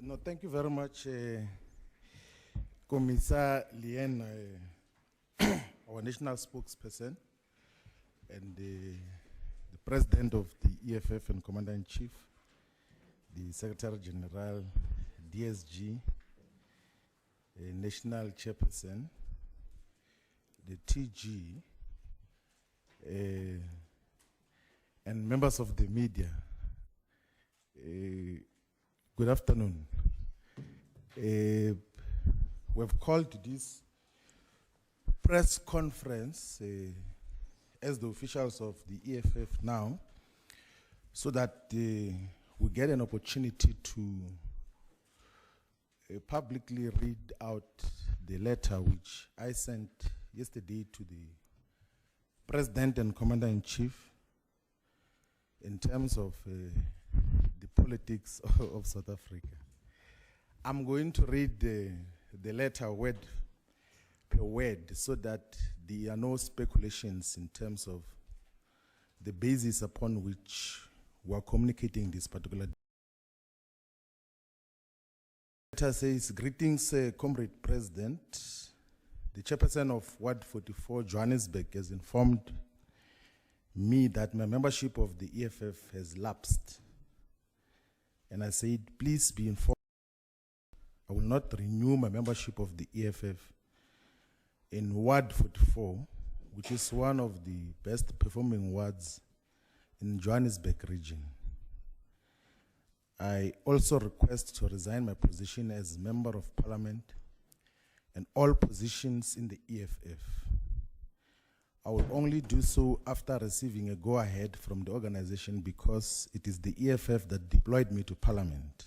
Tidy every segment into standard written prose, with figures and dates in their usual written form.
No, thank you very much, Commissar Lien, our national spokesperson, and the President of the EFF and Commander-in-Chief, the Secretary General, DSG, National Chairperson, the TG, and members of the media. Good afternoon. We've called this press conference as the officials of the EFF now, so that we get an opportunity to publicly read out the letter which I sent yesterday to the President and Commander-in-Chief in terms of the politics of South Africa. I'm going to read the letter word per word so that there are no speculations in terms of the basis upon which we are communicating this particular. The letter says, "Greetings, Comrade President. The chairperson of Ward 44, Johannesburg, has informed me that my membership of the EFF has lapsed. And I said, please be informed. I will not renew my membership of the EFF in Ward 44, which is one of the best performing wards in Johannesburg region. I also request to resign my position as Member of Parliament and all positions in the EFF. I will only do so after receiving a go-ahead from the organization because it is the EFF that deployed me to Parliament.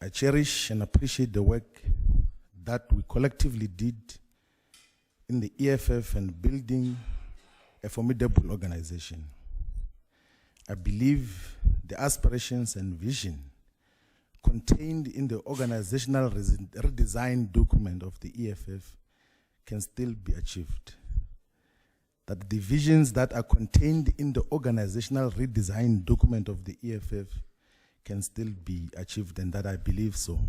I cherish and appreciate the work that we collectively did in the EFF and building a formidable organization. I believe the aspirations and vision contained in the organizational redesign document of the EFF can still be achieved. That the visions that are contained in the organizational redesign document of the EFF can still be achieved, and that I believe so.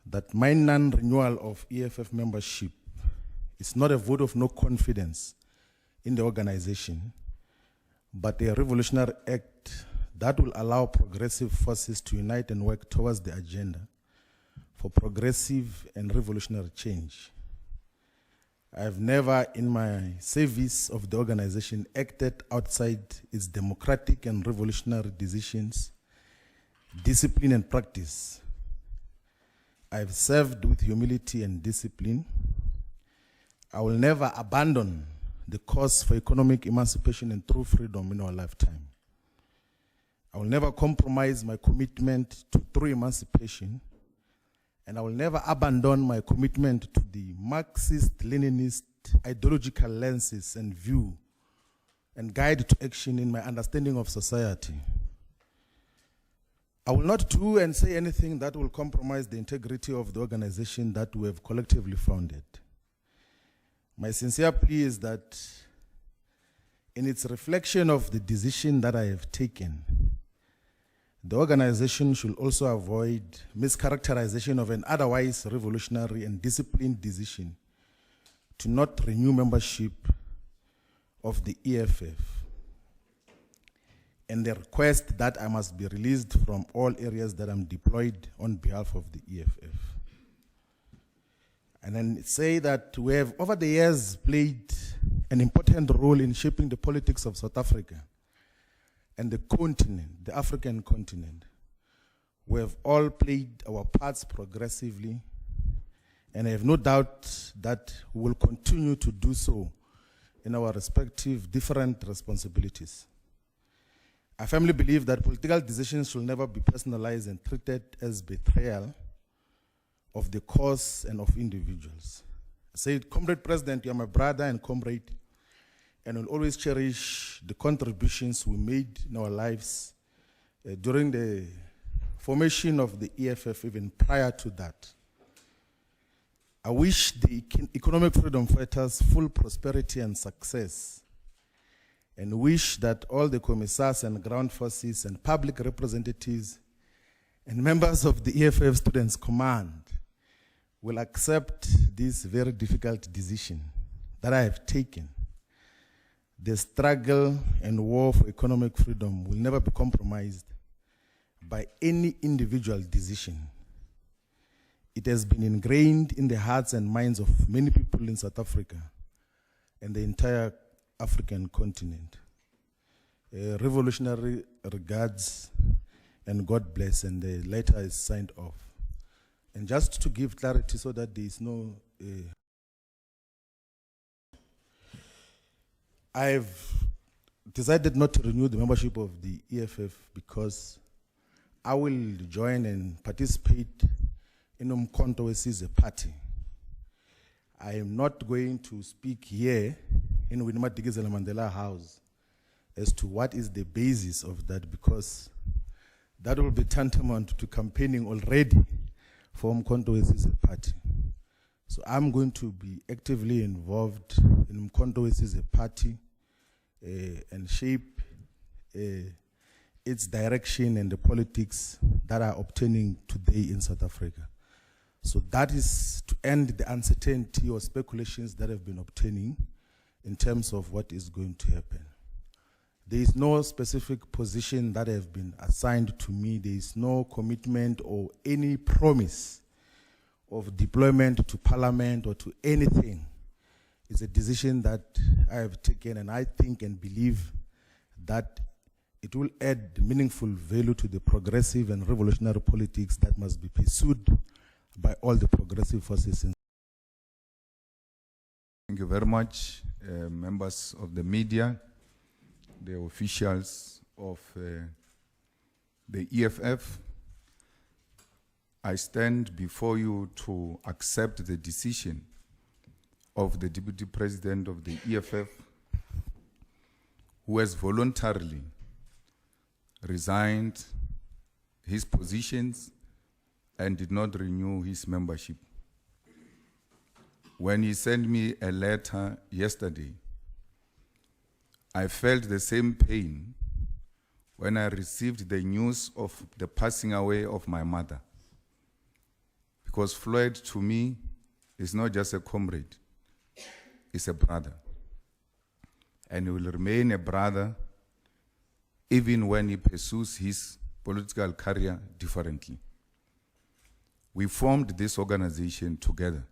That my non-renewal of EFF membership is not a vote of no confidence in the organization, but a revolutionary act that will allow progressive forces to unite and work towards the agenda for progressive and revolutionary change. I have never in my service of the organization acted outside its democratic and revolutionary decisions, discipline and practice. I have served with humility and discipline. I will never abandon the cause for economic emancipation and true freedom in our lifetime. I will never compromise my commitment to true emancipation, and I will never abandon my commitment to the Marxist-Leninist ideological lenses and view and guide to action in my understanding of society. I will not do and say anything that will compromise the integrity of the organization that we have collectively founded. My sincere plea is that in its reflection of the decision that I have taken, the organization should also avoid mischaracterization of an otherwise revolutionary and disciplined decision to not renew membership of the EFF, and the request that I must be released from all areas that I'm deployed on behalf of the EFF. And then say that we have over the years played an important role in shaping the politics of South Africa and the continent, the African continent. We have all played our parts progressively, and I have no doubt that we will continue to do so in our respective different responsibilities. I firmly believe that political decisions should never be personalized and treated as betrayal of the cause and of individuals. I said, Comrade President, you are my brother and comrade, and will always cherish the contributions we made in our lives during the formation of the EFF, even prior to that. I wish the economic freedom fighters full prosperity and success, and wish that all the commissars and ground forces and public representatives and members of the EFF Students Command will accept this very difficult decision that I have taken. The struggle and war for economic freedom will never be compromised by any individual decision. It has been ingrained in the hearts and minds of many people in South Africa and the entire African continent. Revolutionary regards and God bless, and the letter is signed off. And just to give clarity so that there is no... I've decided not to renew the membership of the EFF because I will join and participate in Umkhonto Wesizwe party. I am not going to speak here in Winnie Madikizela Mandela House as to what is the basis of that, because that will be tantamount to campaigning already for Umkhonto Wesizwe party. So I'm going to be actively involved in Umkhonto Wesizwe party and shape its direction and the politics that are obtaining today in South Africa. So that is to end the uncertainty or speculations that have been obtaining in terms of what is going to happen. There is no specific position that have been assigned to me. There is no commitment or any promise of deployment to parliament or to anything. It's a decision that I have taken, and I think and believe that it will add meaningful value to the progressive and revolutionary politics that must be pursued by all the progressive forces. Thank you very much, members of the media, the officials of the EFF. I stand before you to accept the decision of the Deputy President of the EFF, who has voluntarily resigned his positions and did not renew his membership. When he sent me a letter yesterday, I felt the same pain when I received the news of the passing away of my mother. Because Floyd, to me, is not just a comrade, he's a brother. And he will remain a brother even when he pursues his political career differently. We formed this organization together.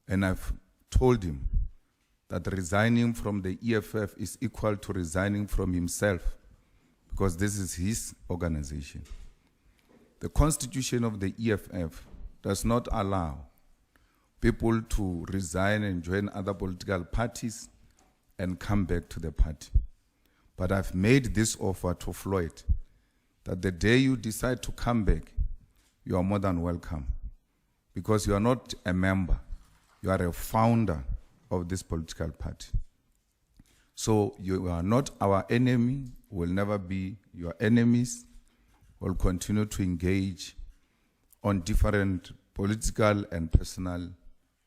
And I've told him that resigning from the EFF is equal to resigning from himself, because this is his organization. The constitution of the EFF does not allow people to resign and join other political parties and come back to the party. But I've made this offer to Floyd, that the day you decide to come back, you are more than welcome, because you are not a member, you are a founder of this political party. So you are not our enemy, will never be your enemies. We'll continue to engage on different political and personal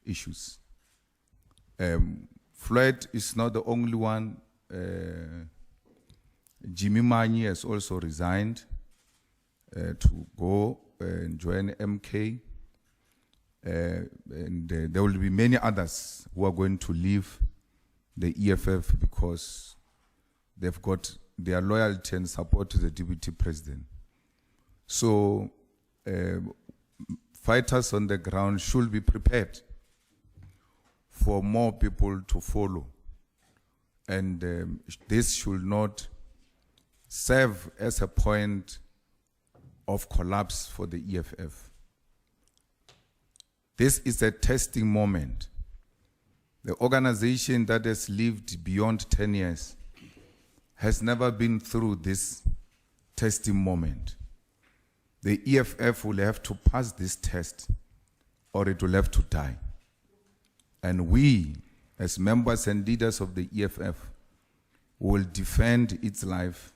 issues. Floyd is not the only one. Jimmy Manyi has also resigned to go and join MK. And there will be many others who are going to leave the EFF because they've got their loyalty and support to the Deputy President. So fighters on the ground should be prepared for more people to follow. And this should not serve as a point of collapse for the EFF. This is a testing moment. The organization that has lived beyond 10 years has never been through this testing moment. The EFF will have to pass this test or it will have to die. And we, as members and leaders of the EFF, will defend its life,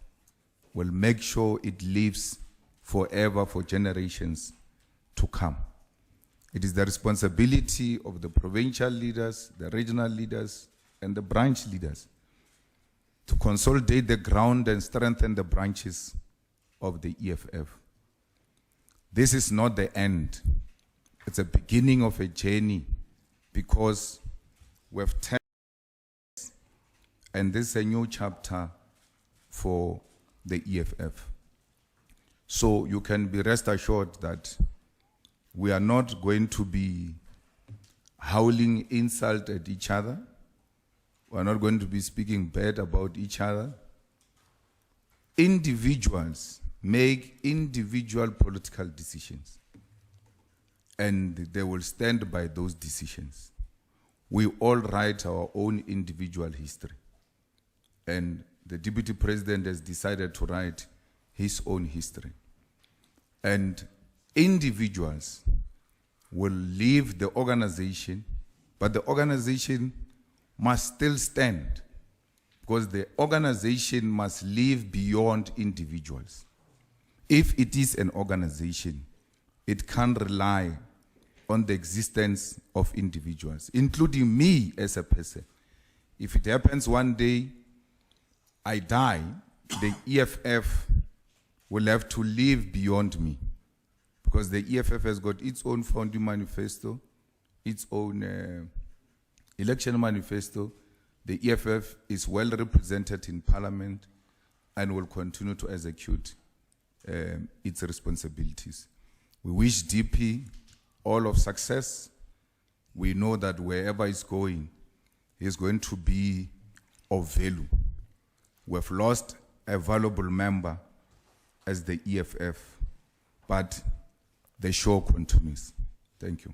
will make sure it lives forever for generations to come. It is the responsibility of the provincial leaders, the regional leaders, and the branch leaders to consolidate the ground and strengthen the branches of the EFF. this is not the end. It's a beginning of a journey, because we've turned, and this is a new chapter for the EFF. So you can be rest assured that we are not going to be howling insult at each other. We are not going to be speaking bad about each other. Individuals make individual political decisions, and they will stand by those decisions. We all write our own individual history, and the Deputy President has decided to write his own history. And individuals will leave the organization, but the organization must still stand, because the organization must live beyond individuals. If it is an organization, it can't rely on the existence of individuals, including me as a person. If it happens one day, I die, the EFF will have to live beyond me, because the EFF has got its own founding manifesto, its own election manifesto. The EFF is well represented in Parliament and will continue to execute its responsibilities. We wish DP all of success. We know that wherever he's going to be of value. We've lost a valuable member as the EFF, but the show continues. Thank you.